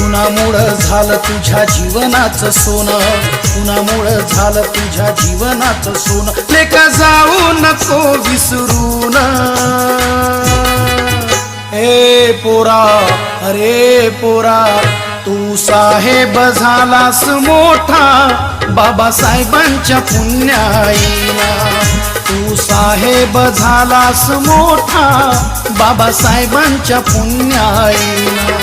कुणामुळं झालं तुझ्या जीवनाचं सोनं, कुणामुळं झालं तुझ्या जीवनाचं सोनं, लेका जाऊ नको विसरून. ए पोरा, अरे पोरा, तू साहेब झालास मोठा बाबासाहेबांच्या पुण्याईला. तू साहेब झालास मोठा बाबासाहेबांच्या पुण्याईला.